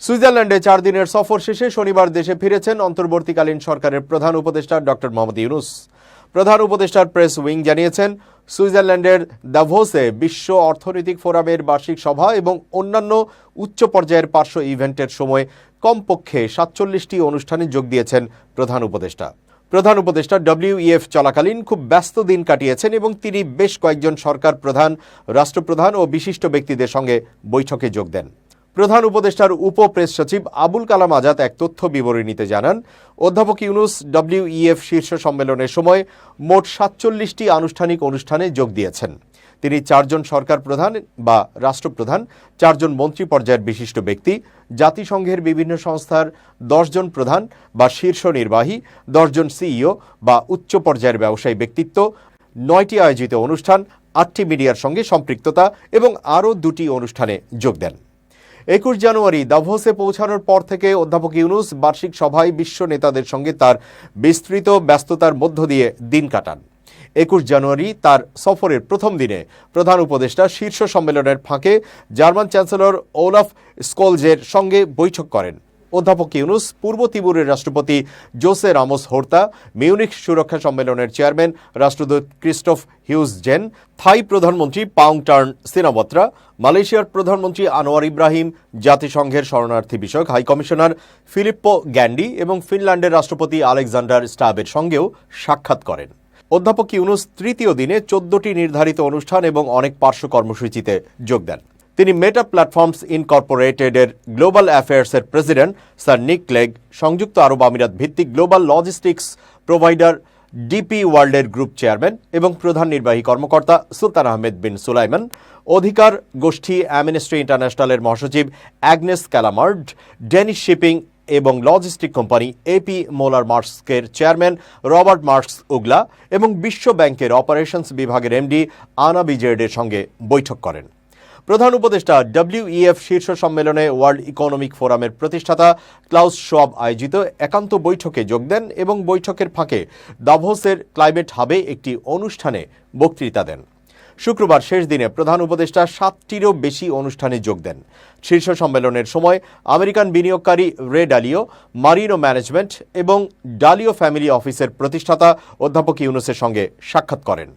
সুইজারল্যান্ডে 4 দিনের সফর শেষে শনিবার দেশে ফিরেছেন অন্তর্বর্তীকালীন সরকারের প্রধান উপদেষ্টা ডক্টর মোহাম্মদ ইউনূস। প্রধান উপদেষ্টার প্রেস উইং জানিয়েছেন, সুইজারল্যান্ডের দাভোসে বিশ্ব অর্থনৈতিক ফোরামের বার্ষিক সভা এবং অন্যান্য উচ্চ পর্যায়ের পার্শ্ব ইভেন্টের সময় কমপক্ষে 47টি অনুষ্ঠানে যোগ দিয়েছেন প্রধান উপদেষ্টা। প্রধান উপদেষ্টা WEF চলাকালীন খুব ব্যস্ত দিন কাটিয়েছেন এবং তিনি বেশ কয়েকজন সরকার প্রধান, রাষ্ট্রপ্রধান ও বিশিষ্ট ব্যক্তিদের সঙ্গে বৈঠকে যোগ দেন। প্রধান উপদেষ্টার উপ প্রেস সচিব আবুল কালাম আজাদ এক তথ্য বিবরণীতে জানান, অধ্যাপক ইউনূস WEF শীর্ষ সম্মেলনের সময় মোট 47টি আনুষ্ঠানিক অনুষ্ঠানে যোগ দিয়েছেন। তিনি 4 জন সরকার প্রধান বা রাষ্ট্রপ্রধান, 4 জন মন্ত্রী পর্যায়ের বিশিষ্ট ব্যক্তি, জাতিসংঘের বিভিন্ন সংস্থার 10 জন প্রধান বা শীর্ষ নির্বাহী, 10 জন CEO বা উচ্চ পর্যায়ের ব্যবসায়ী ব্যক্তিত্ব, 9টি আয়োজিত অনুষ্ঠান, 8টি মিডিয়ার সঙ্গে সম্পৃক্ততা এবং আরও 2টি অনুষ্ঠানে যোগ দেন। 21 জানুয়ারি দাভোসে পৌঁছানোর পর থেকে অধ্যাপক ইউনূস বার্ষিক সভায় বিশ্ব নেতাদের সঙ্গে তার বিস্তৃত ব্যস্ততার মধ্য দিয়ে দিন কাটান। 21 জানুয়ারি তার সফরের প্রথম দিনে প্রধান উপদেষ্টা শীর্ষ সম্মেলনের ফাঁকে জার্মান চ্যান্সেলর ওলাফ স্কোলজের সঙ্গে বৈঠক করেন। অধ্যাপক ইউনূস পূর্ব তিমুরের রাষ্ট্রপতি জোসে রামোস হোর্তা, মিউনিখ সুরক্ষা সম্মেলনের চেয়ারম্যান রাষ্ট্রদূত ক্রিস্টোফ হিউজ জেন, থাই প্রধানমন্ত্রী পাউং টার্ন সিনাওয়াত্রা, মালয়েশিয়ার প্রধানমন্ত্রী আনোয়ার ইব্রাহিম, জাতিসংঘের শরণার্থী বিষয়ক হাই কমিশনার ফিলিপ্পো গ্যান্ডি এবং ফিনল্যান্ডের রাষ্ট্রপতি আলেকজান্ডার স্টাবের সঙ্গেও সাক্ষাৎ করেন। অধ্যাপক ইউনূস তৃতীয় দিনে 14টি নির্ধারিত অনুষ্ঠান এবং অনেক পার্শ্ব কর্মসূচিতে যোগ দেন। তিনি মেটা প্ল্যাটফর্মস ইনকর্পোরেটেডের গ্লোবাল অ্যাফেয়ার্সের প্রেসিডেন্ট স্যার নিক ক্লেগ, সংযুক্ত আরব আমিরাত ভিত্তিক গ্লোবাল লজিস্টিক্স প্রোভাইডার DP ওয়ার্ল্ডের গ্রুপ চেয়ারম্যান এবং প্রধান নির্বাহী কর্মকর্তা সুলতান আহমেদ বিন সুলাইমান, অধিকার গোষ্ঠী অ্যামনেস্টি ইন্টারন্যাশনালের মহাসচিব অ্যাগনেস ক্যালামার্ড, ডেনিশ শিপিং এবং লজিস্টিক কোম্পানি AP মোলার মার্কসের চেয়ারম্যান রবার্ট মার্কস উগলা এবং বিশ্ব ব্যাংকের অপারেশনস বিভাগের MD আনা বিজের্ডের সঙ্গে বৈঠক করেন। প্রধান উপদেষ্টা WEF শীর্ষ সম্মেলনে ওয়ার্ল্ড ইকোনমিক ফোরামের প্রতিষ্ঠাতা ক্লাউস শোয়াব আয়োজিত একান্ত বৈঠকে যোগ দেন এবং বৈঠকের ফাঁকে দাভোসের ক্লাইমেট হাবে একটি অনুষ্ঠানে বক্তৃতা দেন। শুক্রবার শেষ দিনে প্রধান উপদেষ্টা 7টিরও বেশি অনুষ্ঠানে যোগ দেন। শীর্ষ সম্মেলনের সময় আমেরিকান বিনিয়োগকারী রে ডালিও, মারিনো ম্যানেজমেন্ট এবং ডালিও ফ্যামিলি অফিসের প্রতিষ্ঠাতা অধ্যাপক ইউনূসের সঙ্গে সাক্ষাৎ করেন।